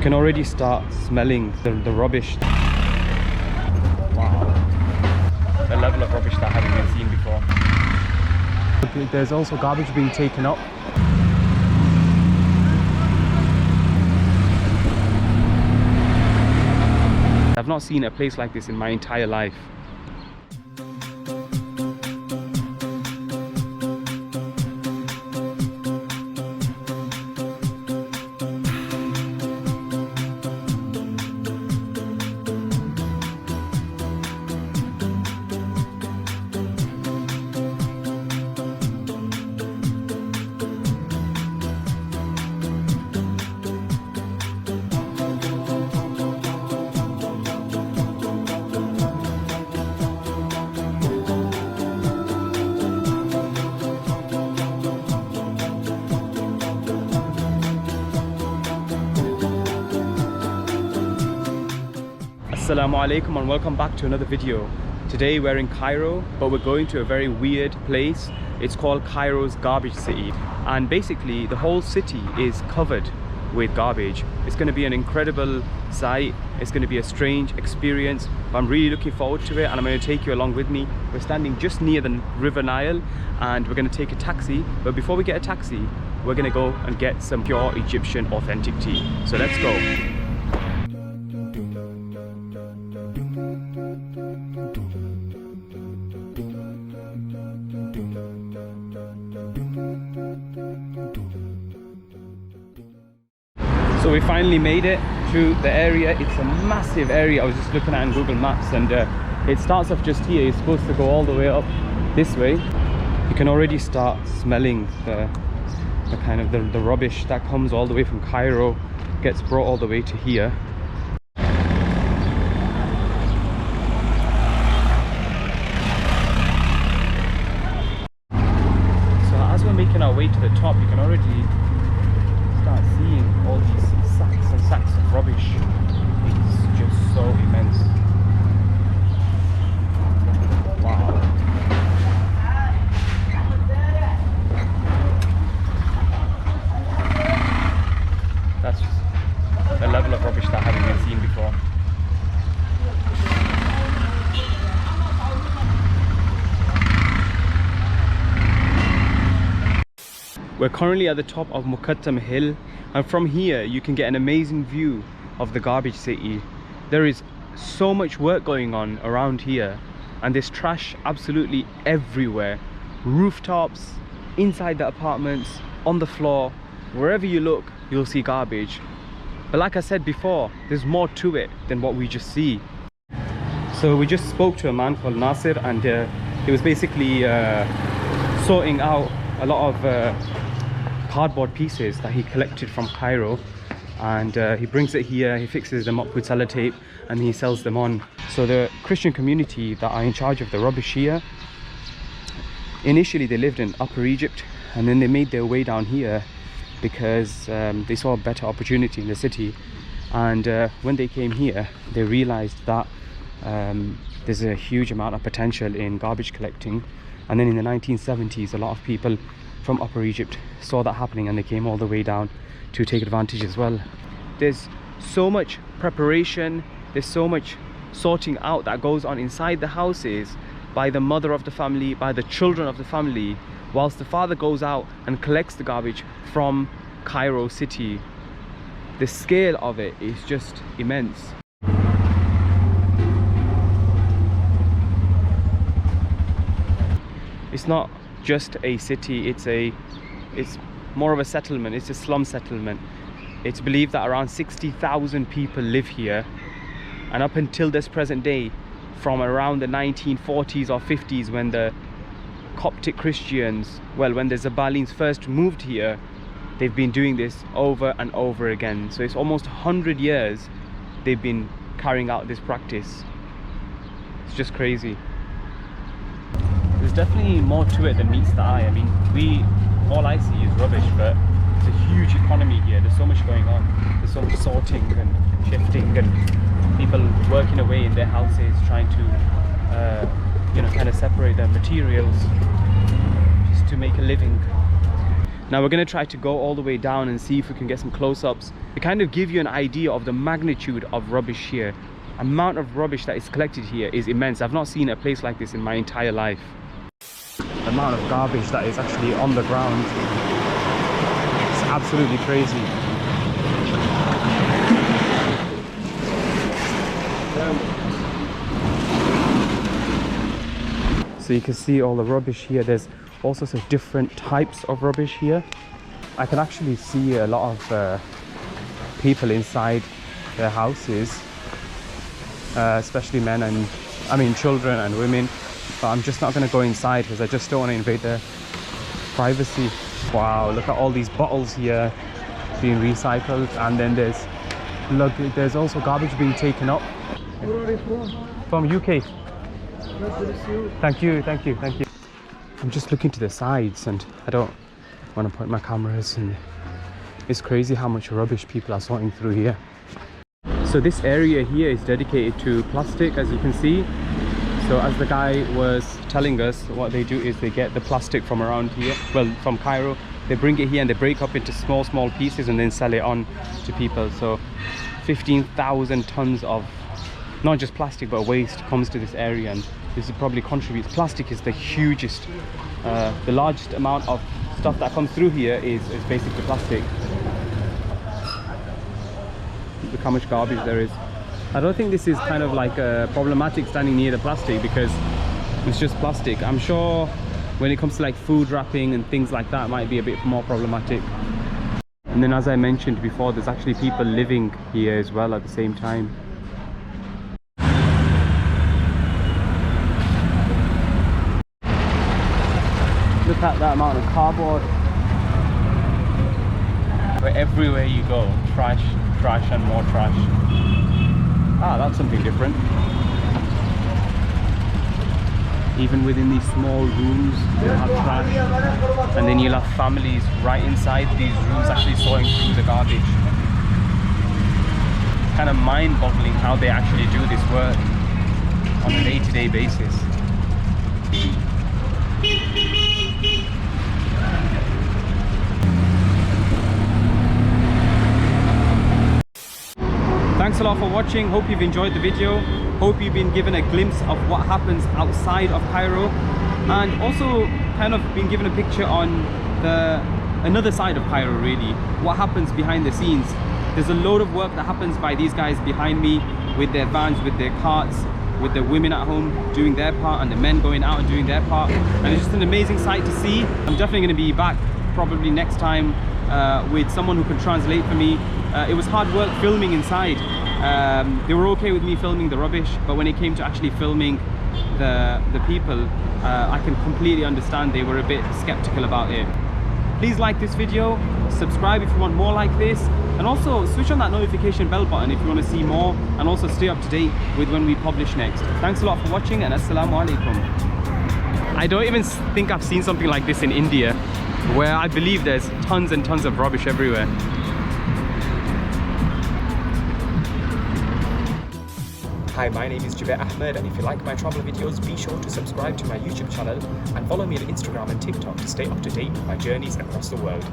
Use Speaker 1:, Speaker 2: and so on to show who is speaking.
Speaker 1: can already start smelling the rubbish. Wow, the level of rubbish that hasn't been seen before. There's also garbage being taken up. I've not seen a place like this in my entire life. Assalamu alaikum and welcome back to another video. Today we're in Cairo, but we're going to a very weird place. It's called Cairo's garbage city, and basically the whole city is covered with garbage. It's going to be an incredible sight. It's going to be a strange experience, but I'm really looking forward to it, and I'm going to take you along with me. We're standing just near the River Nile and we're going to take a taxi, but before we get a taxi we're going to go and get some pure Egyptian authentic tea. So let's go. So we finally made it to the area. It's a massive area. I was just looking at it on Google Maps, and it starts off just here. It's supposed to go all the way up this way. You can already start smelling the rubbish that comes all the way from Cairo, gets brought all the way to here. So as we're making our way to the top, you can already start seeing all these sacks and sacks of rubbish. It's just so immense. Wow. That's just a level of rubbish that hasn't been seen before. We're currently at the top of Mukhatam Hill, and from here you can get an amazing view of the garbage city. There is so much work going on around here, and there's trash absolutely everywhere. Rooftops, inside the apartments, on the floor, wherever you look you'll see garbage. But like I said before, there's more to it than what we just see. So we just spoke to a man called Nasir, and he was basically sorting out a lot of cardboard pieces that he collected from Cairo, and he brings it here, he fixes them up with sellotape, and he sells them on. So the Christian community that are in charge of the rubbish here, initially they lived in Upper Egypt, and then they made their way down here because they saw a better opportunity in the city. And when they came here they realized that there's a huge amount of potential in garbage collecting. And then in the 1970s a lot of people from Upper Egypt saw that happening, and they came all the way down to take advantage as well. There's so much preparation, there's so much sorting out that goes on inside the houses by the mother of the family, by the children of the family, whilst the father goes out and collects the garbage from Cairo city. The scale of it is just immense. It's not just a city, it's more of a settlement. It's a slum settlement. It's believed that around 60,000 people live here, and up until this present day, from around the 1940s or 50s, when the Coptic Christians, when the Zabalins first moved here, they've been doing this over and over again. So it's almost 100 years they've been carrying out this practice. It's just crazy. There's definitely more to it than meets the eye. I mean, all I see is rubbish, but it's a huge economy here. There's so much going on. There's so much sorting and shifting, and people working away in their houses trying to kind of separate their materials just to make a living. Now we're going to try to go all the way down and see if we can get some close-ups to kind of give you an idea of the magnitude of rubbish here. Amount of rubbish that is collected here is immense. I've not seen a place like this in my entire life. The amount of garbage that is actually on the ground, it's absolutely crazy. So you can see all the rubbish here. There's all sorts of different types of rubbish here. I can actually see a lot of people inside their houses, especially men and children and women. But I'm just not going to go inside because I just don't want to invade their privacy. Wow, look at all these bottles here being recycled, and then there's also garbage being taken up.
Speaker 2: Where are you from?
Speaker 1: From UK.
Speaker 2: Nice to see you.
Speaker 1: Thank you, thank you, thank you. I'm just looking to the sides and I don't want to point my cameras, and it's crazy how much rubbish people are sorting through here. So this area here is dedicated to plastic, as you can see. So as the guy was telling us, what they do is they get the plastic from around here, well, from Cairo. They bring it here and they break up into small pieces and then sell it on to people. So 15,000 tons of not just plastic but waste comes to this area, and this probably contributes. Plastic is the hugest, the largest amount of stuff that comes through here is basically plastic. Look how much garbage there is. I don't think this is kind of like problematic standing near the plastic because it's just plastic. I'm sure when it comes to like food wrapping and things like that, it might be a bit more problematic. And then, as I mentioned before, there's actually people living here as well at the same time. Look at that amount of cardboard. But everywhere you go, trash, trash and more trash. Ah, that's something different. Even within these small rooms, you'll have trash. And then you'll have families right inside these rooms actually sorting through the garbage. It's kind of mind-boggling how they actually do this work on a day-to-day basis. Thanks a lot for watching. Hope you've enjoyed the video. Hope you've been given a glimpse of what happens outside of Cairo, and also kind of been given a picture on the another side of Cairo, really, what happens behind the scenes. There's a load of work that happens by these guys behind me with their vans, with their carts, with the women at home doing their part and the men going out and doing their part, and it's just an amazing sight to see. I'm definitely going to be back probably next time with someone who can translate for me. It was hard work filming inside. They were okay with me filming the rubbish, but when it came to actually filming the people, I can completely understand they were a bit skeptical about it. Please like this video, subscribe if you want more like this, and also switch on that notification bell button if you want to see more, and also stay up to date with when we publish next. Thanks a lot for watching, and assalamu alaikum. I don't even think I've seen something like this in India, where I believe there's tons and tons of rubbish everywhere. Hi, my name is Jubair Ahmed, and if you like my travel videos, be sure to subscribe to my YouTube channel and follow me on Instagram and TikTok to stay up to date with my journeys across the world.